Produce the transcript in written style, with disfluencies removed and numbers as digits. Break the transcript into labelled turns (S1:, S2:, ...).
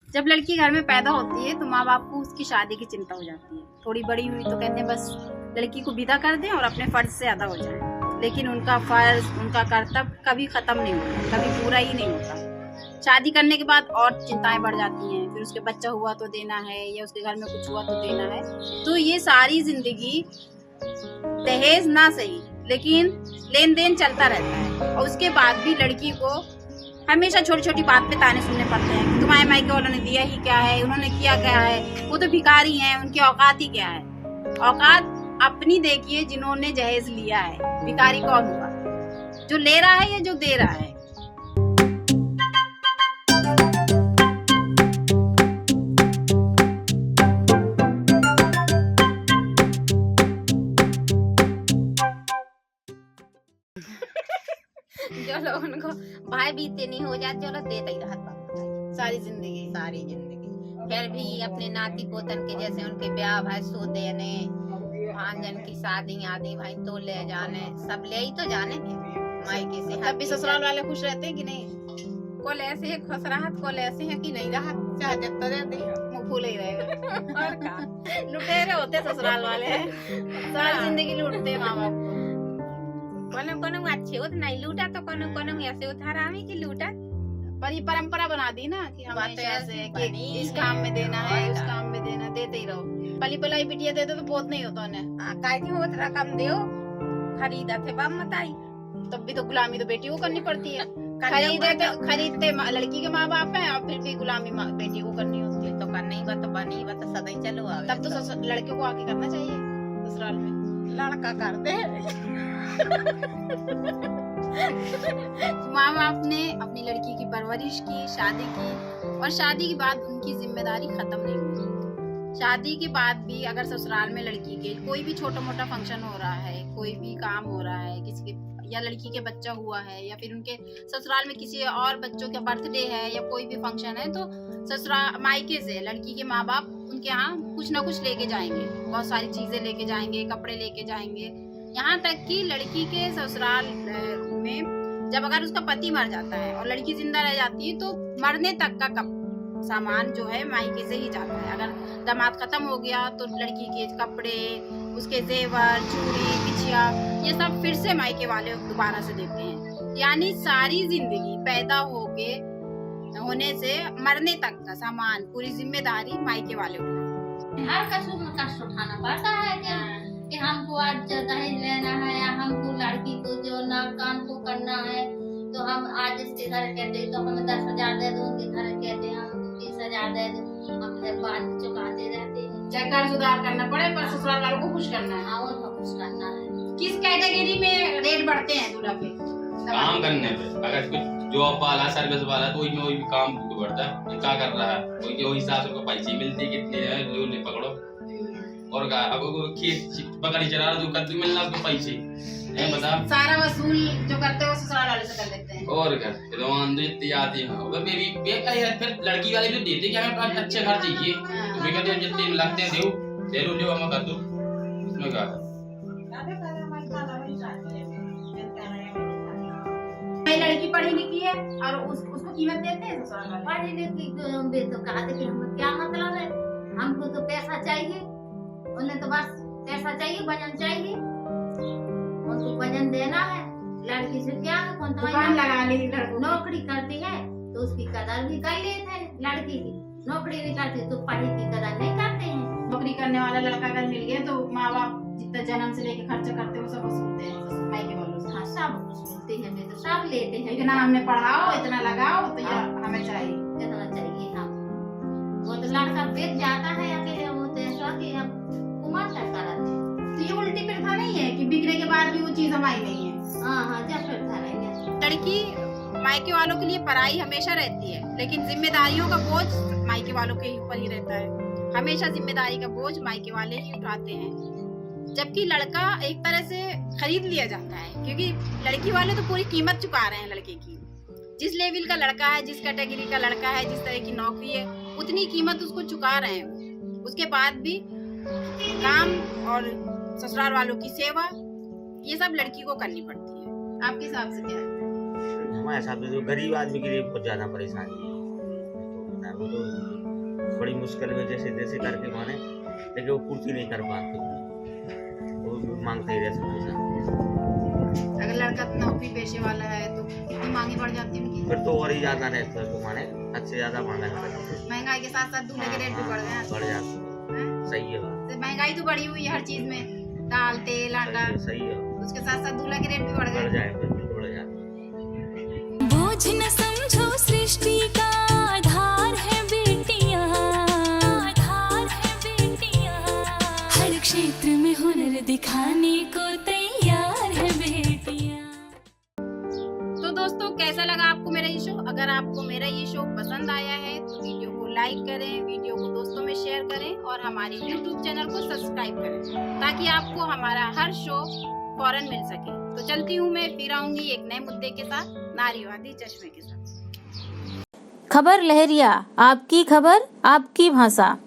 S1: जब लड़की घर में पैदा होती है तो माँ बाप को उसकी शादी की चिंता हो जाती है। थोड़ी बड़ी हुई तो कहते हैं बस लड़की को विदा कर दें और अपने फर्ज से अदा हो जाए, लेकिन उनका फर्ज, उनका कर्तव्य कभी खत्म नहीं होता, कभी पूरा ही नहीं होता। शादी करने के बाद और चिंताएं बढ़ जाती हैं, फिर उसके बच्चा हुआ तो देना है या उसके घर में कुछ हुआ तो देना है। तो ये सारी जिंदगी दहेज ना सही लेकिन लेन देन चलता रहता है, और उसके बाद भी लड़की को हमेशा छोटी छोटी बात पे ताने सुनने पड़ते हैं कि तुम्हारे मायके वालों ने दिया ही क्या है, उन्होंने किया क्या है, वो तो भिखारी हैं, उनकी औकात ही क्या है। औकात अपनी देखिए जिन्होंने जहेज लिया है। भिखारी कौन हुआ, जो ले रहा है या जो दे रहा है।
S2: जो लोग उनको भाई बीते नहीं हो जाते, चलो देते ही रहता
S1: सारी जिंदगी
S2: फिर भी अपने नाती पोतन के जैसे उनके ब्याह भाई सो देने, भांजन की शादी आदि भाई तो ले जाने, सब ले ही तो जाने मायके से।
S1: तब भी ससुराल वाले खुश रहते हैं कि नहीं?
S2: कोल ऐसे है खुश रहा, कोल ऐसे है कि नहीं रहा, चाहे जब तो दे
S1: मुँह फूले ही रहेगा।
S2: और का
S1: लुटेरे होते ससुराल वाले, सारी जिंदगी लूटते माँ बाप को।
S2: कोनो अच्छे हो तो नहीं लूटा, तो कोनो ऐसे उधार आवे कि लूटा।
S1: पर ये परंपरा बना दी ना कि हमेशा से कि इस काम में देना है, उस काम में देना, देते ही रहो। पली पलाई बिटिया देते तो बहुत नहीं होता उन्हें।
S2: काहे की होत रकम दियो, खरीदा थे बाप मताई,
S1: तब भी तो गुलामी तो बेटी को करनी पड़ती है। खरीदते लड़की के माँ बाप हैं और फिर भी गुलामी बेटी को करनी होती है।
S2: तो करनी ही बात बनी बात सदा ही चलो आवे।
S1: तब तो लड़के को आके करना चाहिए ससुराल में।
S2: लड़का करते
S1: माँ बाप ने अपनी लड़की की परवरिश की, शादी की, और शादी के बाद उनकी जिम्मेदारी खत्म नहीं हुई। शादी के बाद भी अगर ससुराल में लड़की के कोई भी छोटा मोटा फंक्शन हो रहा है, कोई भी काम हो रहा है, किसी के या लड़की के बच्चा हुआ है, या फिर उनके ससुराल में किसी और बच्चों का बर्थडे है या कोई भी फंक्शन है, तो ससुराल मायके से लड़की के माँ बाप उनके यहाँ कुछ ना कुछ लेके जाएंगे। बहुत सारी चीजें लेके जाएंगे, कपड़े लेके जाएंगे। यहाँ तक कि लड़की के ससुराल में जब अगर उसका पति मर जाता है और लड़की जिंदा रह जाती है तो मरने तक का सामान जो है मायके से ही जाता है। अगर दामाद खत्म हो गया तो लड़की के कपड़े, उसके जेवर, चूड़ी, बिछिया, ये सब फिर से मायके वाले दोबारा से देते हैं। यानी सारी जिंदगी पैदा होने से मरने तक का सामान, पूरी जिम्मेदारी मायके वाले उठाते हैं।
S3: हर कसूर में कष्ट उठाना पड़ता है कि हमको आज दहेज लेना है, या हमको लड़की को जो ना काम को करना है, तो हम आज इसके घर कहते तो हमें 10,000 दे दो, उनके घर कहते हम 20,000 दे दो, हम फिर बाद चुकाते रहते हैं।
S1: चाहे कर्ज उधार करना पड़े पर ससुराल वालों को खुश करना है।
S3: हाँ, उनको खुश करना है।
S1: किस कैटेगरी में रेट बढ़ते हैं दूल्हा पे?
S4: काम करने पे। अगर कुछ जॉब वाला, सर्विस वाला, तो वही भी काम बढ़ता है। ये क्या कर रहा है, वही हिसाब से पैसे मिलते कितने है, लो ले पकड़ो। और का अब खेत बकरी चरा रहा तो कद्दू मिलना उसको पैसे है, बता।
S1: सारा वसूल जो करते हैं वो ससुराल वाले से कर देते हैं।
S4: और क्या रोमान जो इतनी आती है, अब बेबी फिर लड़की वाले भी देते कि हमें अच्छे घर चाहिए, तो भी कहते हैं जितने लगते हैं दे लो हम कर दो। उसमें क्या
S1: लड़की पढ़ी लिखी है और उसको कीमत देते हैं ससुराल वाले।
S3: पढ़ी लिखी तो कहा कि हमें क्या मतलब है, हमको तो पैसा चाहिए, उन्हें तो बस पैसा चाहिए, वजन चाहिए, उनको वजन देना है। लड़की से क्या है, कौन
S1: दुकान लगा ली,
S3: नौकरी करती है तो उसकी कदर भी कर लेते हैं। लड़की की नौकरी नहीं करती तो पढ़ी की कदर नहीं करते हैं।
S1: नौकरी करने वाला लड़का अगर मिल गया तो माँ बाप जितना जन्म से लेके खर्चा करते हैं वो सब वसूलते हैं मायके वालों से।
S3: हाँ, सब वसूलते हैं, तो सब लेते हैं।
S1: इतना हमने पढ़ाओ, इतना लगाओ, तो ये हमें चाहिए,
S3: इतना चाहिए। हाँ, वो तो लड़का बेच जाता है अकेले, वो तो ऐसा कि अब कुमार तक कराते हैं।
S1: तो ये उल्टी प्रथा नहीं है कि बिगड़े के बाद भी वो चीज हमारी नहीं है।
S3: हाँ, जब प्रथा नहीं है।
S1: लड़की मायके वालों के लिए पराई हमेशा रहती है, लेकिन जिम्मेदारियों का बोझ मायके वालों के ऊपर ही रहता है। हमेशा जिम्मेदारी का बोझ मायके वाले ही उठाते हैं, जबकि लड़का एक तरह से खरीद लिया जाता है, क्योंकि लड़की वाले तो पूरी कीमत चुका रहे हैं लड़के की। जिस लेवल का लड़का है, जिस कैटेगरी का लड़का है, जिस तरह की नौकरी है, उतनी कीमत उसको चुका रहे हैं। उसके बाद भी काम और ससुराल वालों की सेवा, ये सब लड़की को करनी पड़ती है। आपके हिसाब से क्या है?
S5: हमारे हिसाब से जो गरीब आदमी के लिए बहुत ज्यादा परेशानी है, तो बड़ी मुश्किल में जैसे तैसे करके माने, लेकिन वो पूर्ति नहीं कर पाते, वो मांगते ही रहते पैसा।
S1: अगर लड़का नौकरी पेशे वाला है तो कितनी मांगे बढ़ जाती है उनकी,
S5: फिर तो और ही ज्यादा रहता है, तो माने हद से ज्यादा मांगा जाता है।
S1: महंगाई के साथ साथ दूल्हे के रेट भी बढ़ गए हैं।
S5: बढ़ जाते हैं। सही है बात,
S1: तो महंगाई तो बढ़ी हुई है हर चीज में, दाल तेल आटा,
S5: सही है,
S1: उसके साथ साथ दूल्हा के रेट भी बढ़
S5: बढ़
S1: गए।
S5: जाए, बिल्कुल बढ़ जाए।
S6: बोझ न समझो सृष्टि का आधार है बेटियां, आधार है बेटियां, हर क्षेत्र में हुनर दिखाने को तैयार है बेटियां।
S1: तो दोस्तों कैसा लगा आपको मेरा ये शो? अगर आपको मेरा ये शो पसंद आया है तो वीडियो को लाइक करें, वीडियो को दोस्तों में शेयर करें और हमारे YouTube चैनल को सब्सक्राइब करें ताकि आपको हमारा हर शो फौरन मिल सके। तो चलती हूँ मैं, फिर आऊंगी एक नए मुद्दे के साथ, नारीवादी चश्मे के साथ।
S7: खबर लहरिया, आपकी खबर आपकी भाषा।